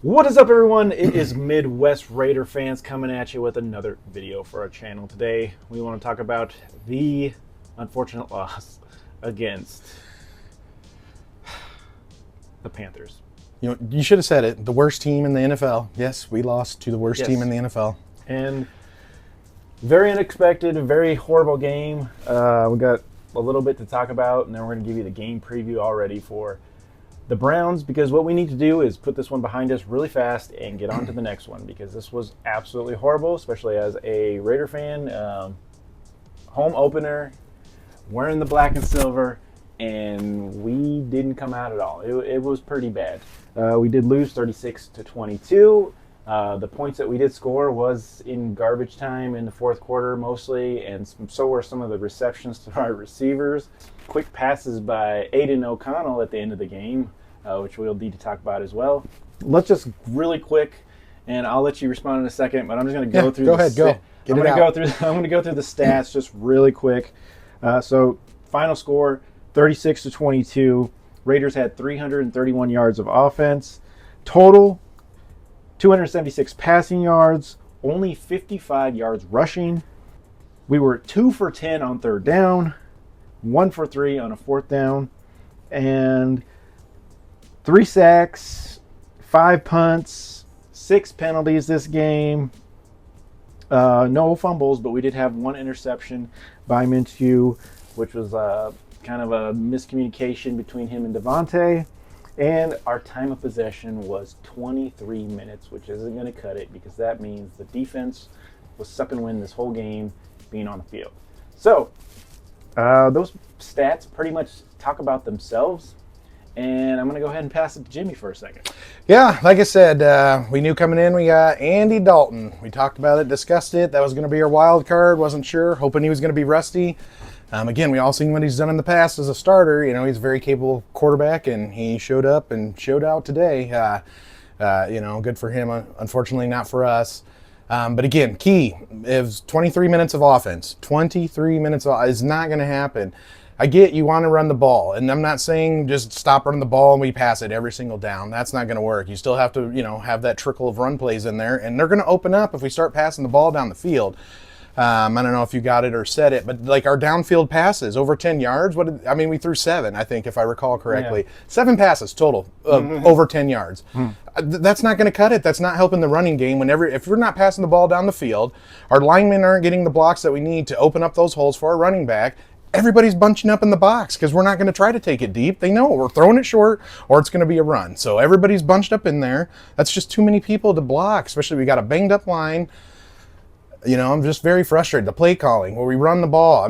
What is up, everyone? It is Midwest Raider fans coming at you with another video for our channel. Today, we want to talk about the unfortunate loss against the Panthers. You should have said it. The worst team in the NFL. Yes, we lost to the worst team in the NFL. And very unexpected, a very horrible game. We got a little bit to talk about, and then we're going to give you the game preview already for the Browns, because what we need to do is put this one behind us really fast and get on to the next one, because this was absolutely horrible, especially as a Raider fan. Home opener, wearing the black and silver, and we didn't come out at all. It was pretty bad. We did lose 36-22. The points that we did score was in garbage time in the fourth quarter mostly, and so were some of the receptions to our receivers. Quick passes by Aiden O'Connell at the end of the game, which we'll need to talk about as well. Let's just really quick, and I'll let you respond in a second, but I'm just going to go through. Go ahead, go. I'm going to go through the stats just really quick. So final score 36-22. Raiders had 331 yards of offense. Total 276 passing yards, only 55 yards rushing. We were 2 for 10 on third down, 1 for 3 on a fourth down, and 3 sacks, 5 punts, 6 penalties this game. No fumbles, but we did have 1 interception by Minshew, which was kind of a miscommunication between him and Devontae. And our time of possession was 23 minutes, which isn't going to cut it, because that means the defense was sucking wind this whole game being on the field. So those stats pretty much talk about themselves. And I'm going to go ahead and pass it to Jimmy for a second. Yeah, like I said, we knew coming in we got Andy Dalton. We talked about it, discussed it. That was going to be our wild card. Wasn't sure, hoping he was going to be rusty. Again, we all seen what he's done in the past as a starter. He's a very capable quarterback, and he showed up and showed out today. Good for him. Unfortunately, not for us. But again, key is 23 minutes of offense. 23 minutes is not going to happen. I get you want to run the ball, and I'm not saying just stop running the ball and we pass it every single down. That's not going to work. You still have to, have that trickle of run plays in there, and they're going to open up if we start passing the ball down the field. I don't know if you got it or said it, but like our downfield passes over 10 yards. We threw 7, I think, if I recall correctly. Yeah. 7 passes total over 10 yards. That's not going to cut it. That's not helping the running game. If we're not passing the ball down the field, our linemen aren't getting the blocks that we need to open up those holes for our running back. Everybody's bunching up in the box because we're not going to try to take it deep. They know we're throwing it short or it's going to be a run. So everybody's bunched up in there. That's just too many people to block, especially we got a banged up line. I'm just very frustrated. The play calling where we run the ball.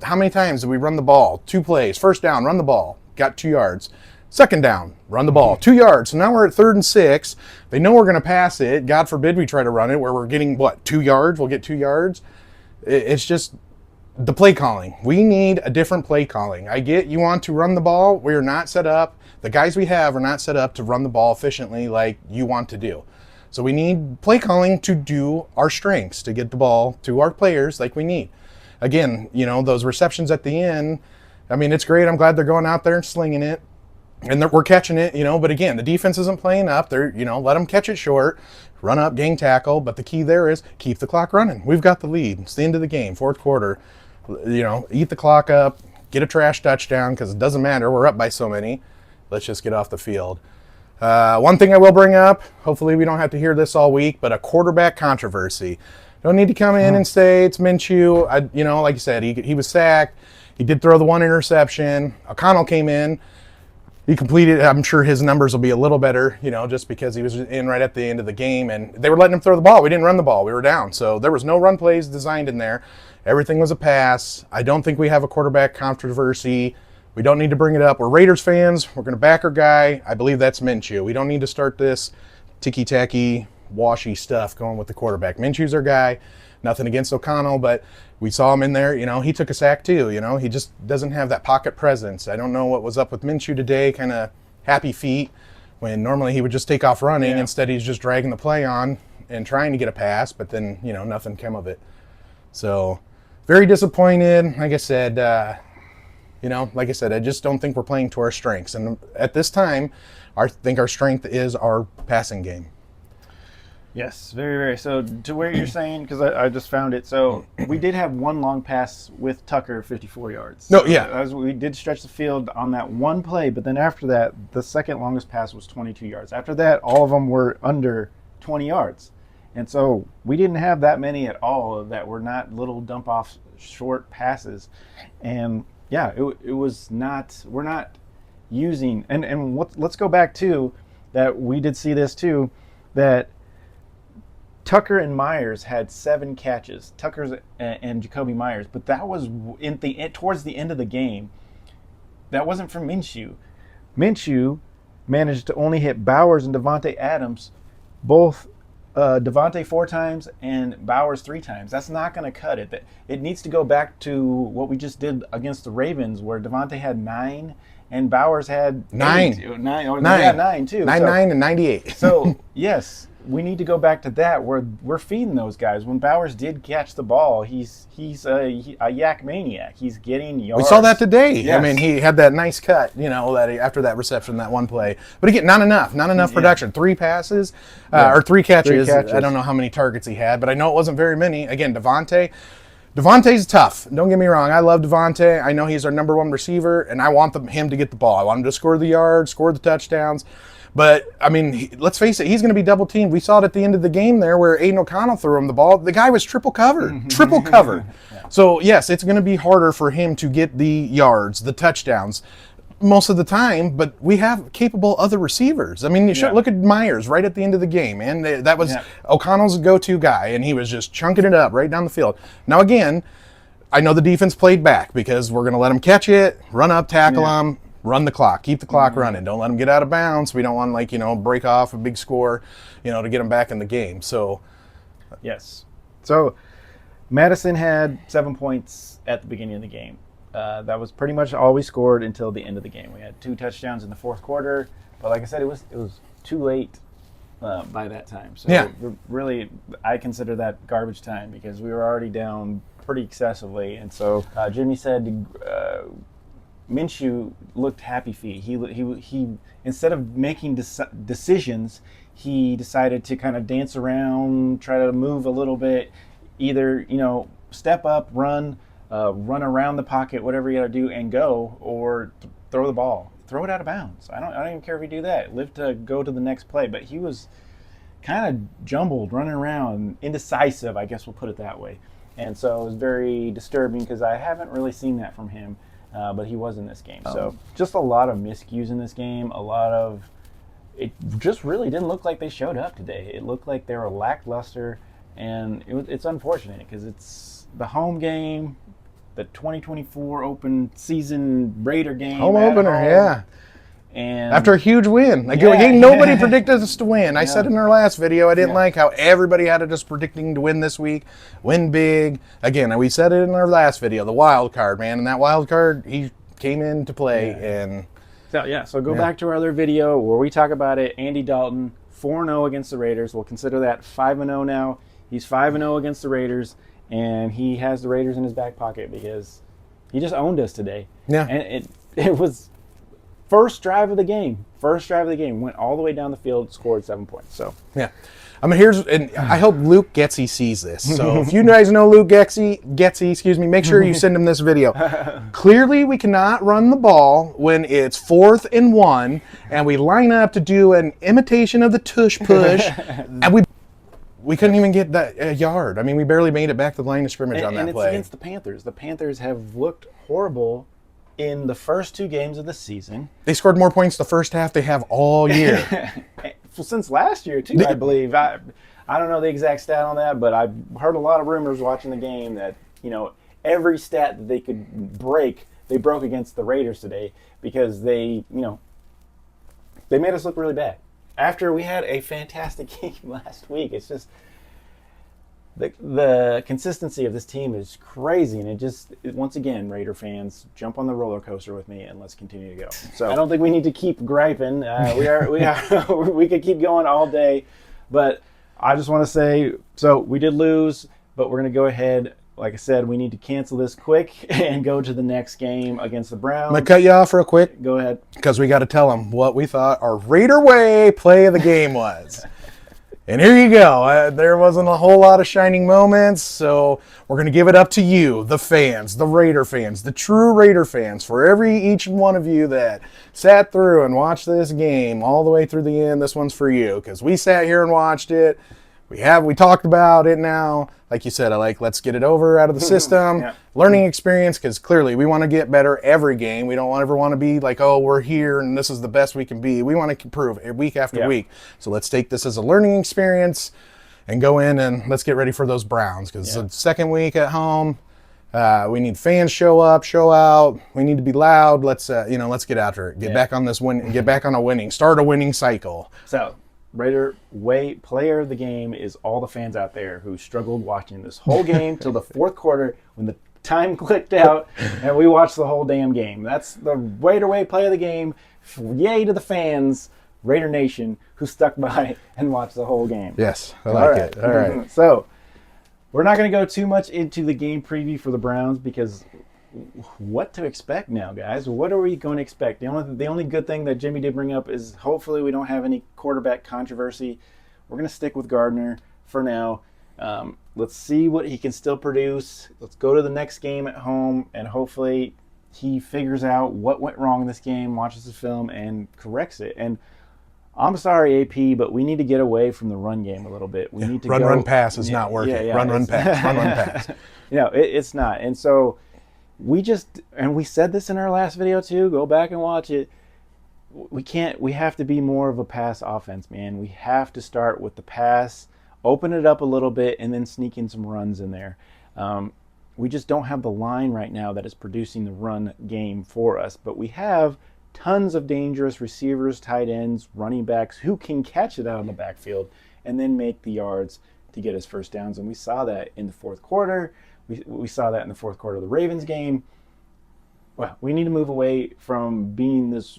How many times did we run the ball? 2 plays. First down, run the ball. Got 2 yards. Second down, run the ball. 2 yards. So now we're at 3rd and 6. They know we're going to pass it. God forbid we try to run it where we're getting, 2 yards? We'll get 2 yards. It's just the play calling. We need a different play calling. I get you want to run the ball. We're not set up. The guys we have are not set up to run the ball efficiently like you want to do. So we need play calling to do our strengths, to get the ball to our players like we need. Again, those receptions at the end, it's great. I'm glad they're going out there and slinging it. And we're catching it, but again, the defense isn't playing up. They're, let them catch it short, run up, gang tackle. But the key there is keep the clock running. We've got the lead. It's the end of the game, 4th quarter. Eat the clock up, get a trash touchdown, because it doesn't matter. We're up by so many. Let's just get off the field. One thing I will bring up, hopefully we don't have to hear this all week, but a quarterback controversy. Don't need to come in and say it's Minshew. Like you said, he was sacked. He did throw the 1 interception. O'Connell came in. He completed. I'm sure his numbers will be a little better, just because he was in right at the end of the game, and they were letting him throw the ball. We didn't run the ball. We were down. So there was no run plays designed in there. Everything was a pass. I don't think we have a quarterback controversy. We don't need to bring it up. We're Raiders fans. We're going to back our guy. I believe that's Minshew. We don't need to start this ticky-tacky, washy stuff going with the quarterback. Minshew's our guy. Nothing against O'Connell, but we saw him in there. He took a sack too. He just doesn't have that pocket presence. I don't know what was up with Minshew today, kind of happy feet, when normally he would just take off running. Yeah. Instead, he's just dragging the play on and trying to get a pass, but then, nothing came of it. So very disappointed. Like I said, I just don't think we're playing to our strengths. And at this time, I think our strength is our passing game. Yes, very, very. So to where you're saying, because I just found it. So we did have one long pass with Tucker, 54 yards. No, yeah. We did stretch the field on that one play, but then after that, the second longest pass was 22 yards. After that, all of them were under 20 yards. And so we didn't have that many at all that were not little dump off short passes. And yeah, it was not, we're not using, and let's go back to that. We did see this too, that Tucker and Myers had 7 catches. Tucker's and Jacoby Myers, but that was towards the end of the game. That wasn't from Minshew. Minshew managed to only hit Bowers and Devontae Adams, both Devontae 4 times and Bowers 3 times. That's not going to cut it. It needs to go back to what we just did against the Ravens, where Devontae had 9 and Bowers had 9. 9 too. 9 and 98. So yes, we need to go back to that, where we're feeding those guys. When Bowers did catch the ball, he's a yak maniac. He's getting yards. We saw that today. Yes. I mean, he had that nice cut, after that reception, that one play. But again, not enough production. 3 passes, or 3 catches. 3 catches. I don't know how many targets he had, but I know it wasn't very many. Again, Devontae's tough. Don't get me wrong. I love Devontae. I know he's our number 1 receiver, and I want him to get the ball. I want him to score the yards, score the touchdowns. But, I mean, let's face it, he's going to be double teamed. We saw it at the end of the game there where Aiden O'Connell threw him the ball. The guy was triple covered. Yeah. So, yes, it's going to be harder for him to get the yards, the touchdowns most of the time, but we have capable other receivers. I mean, you should look at Myers right at the end of the game, and that was O'Connell's go-to guy, and he was just chunking it up right down the field. Now, again, I know the defense played back because we're going to let them catch it, run up, tackle them, run the clock, keep the clock running. Don't let them get out of bounds. We don't want break off a big score, to get them back in the game. So, yes. So, Madison had 7 points at the beginning of the game. That was pretty much all we scored until the end of the game. We had 2 touchdowns in the fourth quarter, but like I said, it was too late by that time. So really, I consider that garbage time because we were already down pretty excessively. And so Jimmy said Minshew looked happy feet. He instead of making decisions, he decided to kind of dance around, try to move a little bit, either step up, run around the pocket, whatever you got to do, and go, or throw the ball, throw it out of bounds. I don't even care if you do that. Live to go to the next play. But he was kind of jumbled, running around, indecisive, I guess we'll put it that way. And so it was very disturbing because I haven't really seen that from him. But he was in this game. So just a lot of miscues in this game. It just really didn't look like they showed up today. It looked like they were lackluster, and it's unfortunate because it's the home game, the 2024 open season Raider game. Home opener, yeah. And after a huge win. A game nobody predicted us to win. I said in our last video, I didn't like how everybody had us predicting to win this week. Win big. Again, we said it in our last video, the wild card, man. And that wild card, he came into play. And So go back to our other video where we talk about it. Andy Dalton, 4-0 against the Raiders. We'll consider that 5-0 now. He's 5-0 against the Raiders, and he has the Raiders in his back pocket because he just owned us today. Yeah. And it was first drive of the game, went all the way down the field, scored 7 points. So yeah, I mean, I hope Luke Getsy sees this. So if you guys know Luke Getsy, make sure you send him this video. Clearly, we cannot run the ball when it's 4th and 1, and we line up to do an imitation of the tush push, and we couldn't even get that yard. I mean, we barely made it back to the line of scrimmage on that play. And it's against the Panthers. The Panthers have looked horrible in the first 2 games of the season. They scored more points the first half they have all year. Since last year, too, I believe. I don't know the exact stat on that, but I heard a lot of rumors watching the game that, every stat that they could break, they broke against the Raiders today because they made us look really bad. After we had a fantastic game last week, it's just the consistency of this team is crazy, and once again, Raider fans, jump on the roller coaster with me and let's continue to go. So I don't think we need to keep griping. We could keep going all day, but I just want to say, so we did lose, but we're going to go ahead like I said, we need to cancel this quick and go to the next game against the Browns. I'm going to cut you off real quick. Go ahead. Because we got to tell them what we thought our Raider way play of the game was. And here you go. There wasn't a whole lot of shining moments, so we're going to give it up to you, the fans, the Raider fans, the true Raider fans. For each one of you that sat through and watched this game all the way through the end, this one's for you. Because we sat here and watched it. We talked about it now. Like you said, let's get it over out of the system. Yeah. Learning experience, because clearly we want to get better every game. We don't ever want to be like, oh, we're here and this is the best we can be. We want to improve week after week. So let's take this as a learning experience and go in and let's get ready for those Browns. Because it's the second week at home. We need fans show up, show out. We need to be loud. Let's get after it. Get back on this win. Get back on start a winning cycle. So Raider way player of the game is all the fans out there who struggled watching this whole game till the fourth quarter when the time clicked out and we watched the whole damn game. That's the Raider way play of the game. Yay to the fans, Raider Nation, who stuck by and watched the whole game. Yes, I like it. All right. So we're not going to go too much into the game preview for the Browns because what to expect now, guys? What are we going to expect? The only good thing that Jimmy did bring up is hopefully we don't have any quarterback controversy. We're going to stick with Gardner for now. Let's see what he can still produce. Let's go to the next game at home, and hopefully he figures out what went wrong in this game, watches the film, and corrects it. And I'm sorry, AP, but we need to get away from the run game a little bit. We need to run pass is not working. Run pass. It's not. And so we said this in our last video too, go back and watch it. We have to be more of a pass offense, man. We have to start with the pass, open it up a little bit, and then sneak in some runs in there. We just don't have the line right now that is producing the run game for us, but we have tons of dangerous receivers, tight ends, running backs who can catch it out of the backfield and then make the yards to get us first downs. And we saw that in the fourth quarter. We saw that in the fourth quarter of the Ravens game. Well, we need to move away from being this,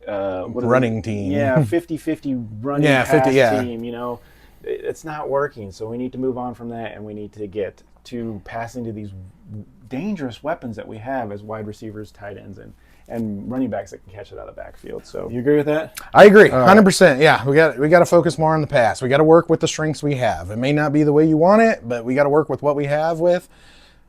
running team. Yeah, 50-50 running pass team, It's not working. So we need to move on from that, and we need to get to passing to these dangerous weapons that we have as wide receivers, tight ends, and running backs that can catch it out of the backfield. So you agree with that? I agree, 100%. Yeah, we got to focus more on the pass. We got to work with the strengths we have. It may not be the way you want it, but we got to work with what we have with,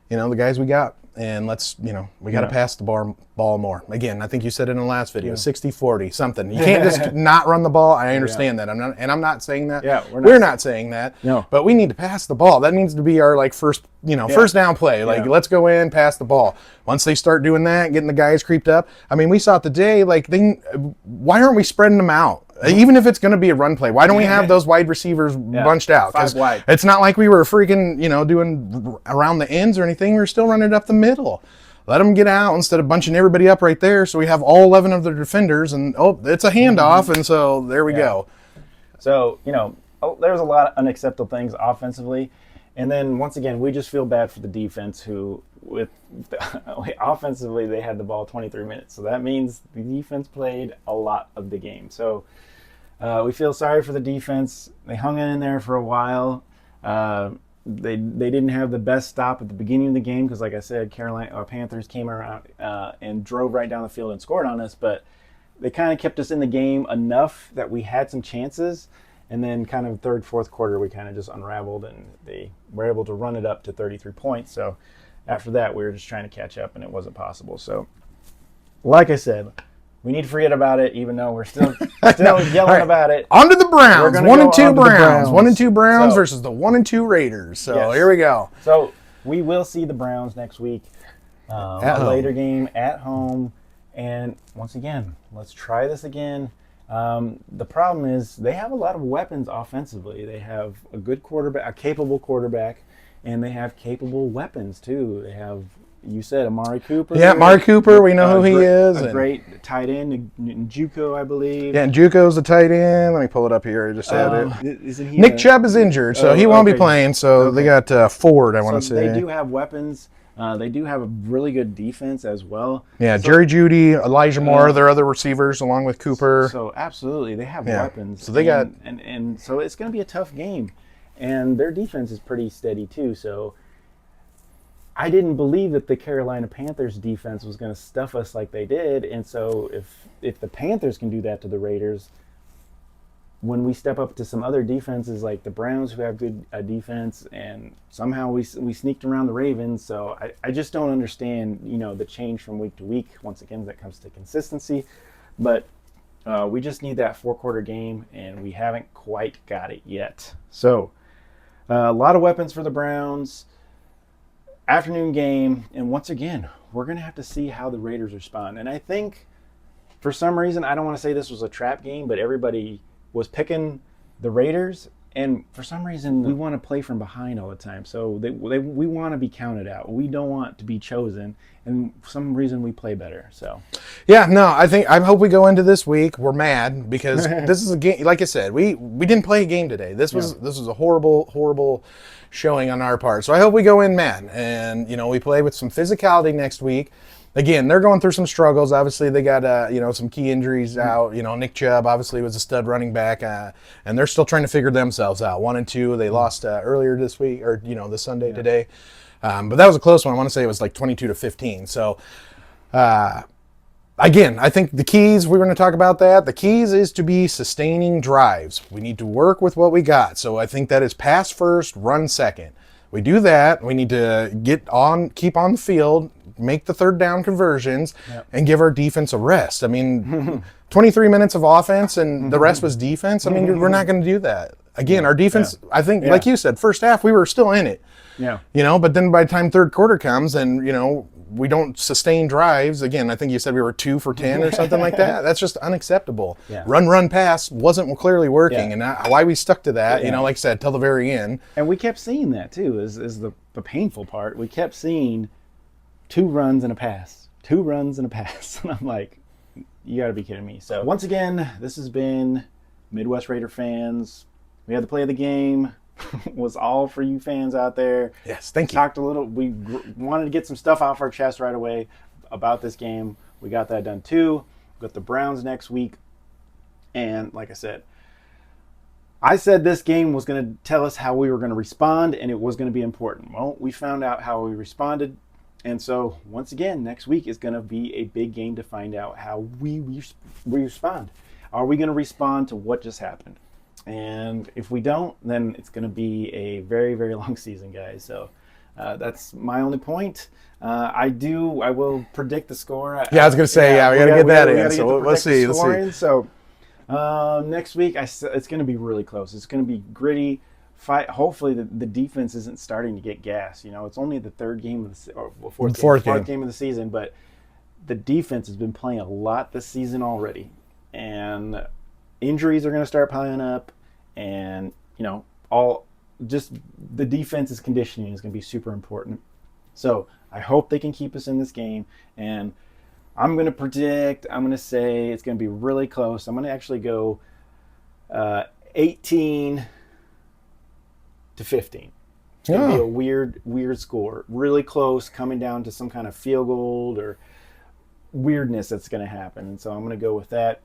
the guys we got. And we got to pass the ball more. Again, I think you said it in the last video, 60-40, something. You can't just not run the ball. I understand that. I'm not saying that. Yeah, we're not saying that. No. But we need to pass the ball. That needs to be our first down play. Let's go in, pass the ball. Once they start doing that, getting the guys creeped up. I mean, we saw it today. Why aren't we spreading them out? Even if it's going to be a run play, why don't we have those wide receivers bunched out? 5 wide. It's not like we were freaking, doing around the ends or anything. We were still running it up the middle. Let them get out instead of bunching everybody up right there. So we have all 11 of the defenders, and it's a handoff, and so there we go. So there's a lot of unacceptable things offensively, and then once again, we just feel bad for the defense who, offensively, they had the ball 23 minutes. So that means the defense played a lot of the game. So we feel sorry for the defense. They hung in there for a while. They didn't have the best stop at the beginning of the game because, like I said, Panthers came around and drove right down the field and scored on us. But they kind of kept us in the game enough that we had some chances. And then kind of third, fourth quarter, we kind of just unraveled, and they were able to run it up to 33 points. So after that, we were just trying to catch up, and it wasn't possible. So like I said, we need to forget about it, even though we're still yelling about it. On to the Browns. 1 and 2 Browns. 1 and 2 Browns So, versus the 1 and 2 Raiders. So here we go. So we will see the Browns next week. A later game at home. And once again, let's try this again. The problem is they have a lot of weapons offensively. They have a good quarterback, a capable quarterback, and they have capable weapons too. They have, you said, Amari Cooper. Yeah, Amari Cooper. We know who he is. A great tight end, Njoku, I believe. Yeah, Njoku's the tight end. Let me pull it up here. I just had it. Isn't he Nick Chubb is injured, so he won't be playing. So they got Ford, I want to say. They do have weapons. They do have a really good defense as well. Yeah, Jerry Jeudy, Elijah Moore, their other receivers, along with Cooper. So absolutely, they have weapons. So they got and so it's going to be a tough game, and their defense is pretty steady too. So I didn't believe that the Carolina Panthers defense was going to stuff us like they did. And so if the Panthers can do that to the Raiders, when we step up to some other defenses like the Browns who have good defense, and somehow we sneaked around the Ravens. So I just don't understand, the change from week to week. Once again, that comes to consistency. But we just need that 4-quarter game, and we haven't quite got it yet. So a lot of weapons for the Browns. Afternoon game, and once again, we're going to have to see how the Raiders respond. And I think for some reason, I don't want to say this was a trap game, but everybody was picking the Raiders, and for some reason we want to play from behind all the time. So we want to be counted out. We don't want to be chosen, and for some reason we play better. So yeah, no, I hope we go into this week, we're mad because this is a game. Like I said, we didn't play a game today. This was a horrible showing on our part. So I hope we go in mad, and we play with some physicality next week. Again, they're going through some struggles. Obviously, they got some key injuries out. Nick Chubb obviously was a stud running back, and they're still trying to figure themselves out. 1-2, they lost earlier this week, or this Sunday today, but that was a close one. I want to say it was like 22-15. So, again, I think the keys, we're going to talk about that. The keys is to be sustaining drives. We need to work with what we got. So I think that is pass first, run second. We do that. We need to keep on the field, make the third down conversions, and give our defense a rest. I mean, 23 minutes of offense and the rest was defense. I mean, we're not going to do that. Again, our defense, I think, like you said, first half, we were still in it. Yeah. But then by the time third quarter comes and, we don't sustain drives. Again, I think you said we were 2 for 10 or something like that. That's just unacceptable. Yeah. Run, pass wasn't clearly working. And why we stuck to that, like I said, till the very end. And we kept seeing that too, is the painful part. We kept seeing 2 runs and a pass. 2 runs and a pass. And I'm like, you got to be kidding me. So once again, this has been Midwest Raider fans. We had the play of the game. Was all for you fans out there. Yes, thank you. Talked a little. We wanted to get some stuff off our chest right away about this game. We got that done too. We got the Browns next week. And like I said this game was going to tell us how we were going to respond, and it was going to be important. Well, we found out how we responded. And so, once again, next week is going to be a big game to find out how we respond. Are we going to respond to what just happened? And if we don't, then it's going to be a very, very long season, guys. So that's my only point. I will predict the score. Yeah, I was going to say, we got to get that in. So let's see. So next week, it's going to be really close. It's going to be gritty. Fight. Hopefully, the defense isn't starting to get gas. It's only the third game of the fourth game of the season, but the defense has been playing a lot this season already, and injuries are going to start piling up, and the defense's conditioning is going to be super important. So I hope they can keep us in this game, and I'm going to say it's going to be really close. I'm going to actually go 18-15. It's going to be a weird score, really close, coming down to some kind of field goal or weirdness that's going to happen, and so I'm going to go with that.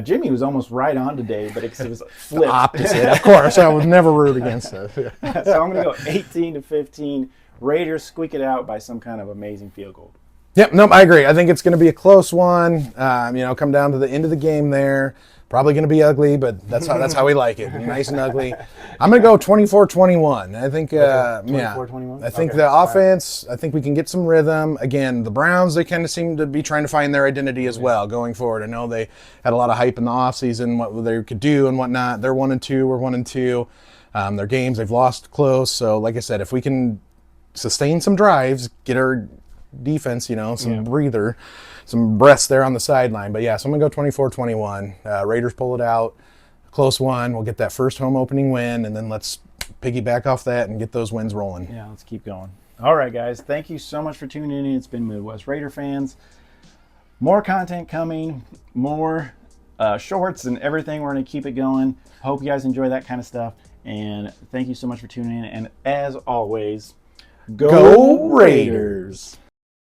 Jimmy was almost right on today, but it was flipped. The opposite, of course. I would never root against it. So I'm going to go 18-15. Raiders squeak it out by some kind of amazing field goal. Yep, nope, I agree. I think it's going to be a close one. Come down to the end of the game there. Probably going to be ugly, but that's how we like it. Nice and ugly. I'm going to go 24-21. I think, 24-21? I think the offense, I think we can get some rhythm. Again, the Browns, they kind of seem to be trying to find their identity as well going forward. I know they had a lot of hype in the offseason, what they could do and whatnot. They're 1-2, we're 1-2. Their games, they've lost close. So, like I said, if we can sustain some drives, get our defense, some breather, some breaths there on the sideline. But so I'm going to go 24-21. Raiders pull it out. Close one. We'll get that first home opening win, and then let's piggyback off that and get those wins rolling. Yeah, let's keep going. All right, guys. Thank you so much for tuning in. It's been Midwest Raider fans. More content coming, more shorts and everything. We're going to keep it going. Hope you guys enjoy that kind of stuff. And thank you so much for tuning in. And as always, go Raiders!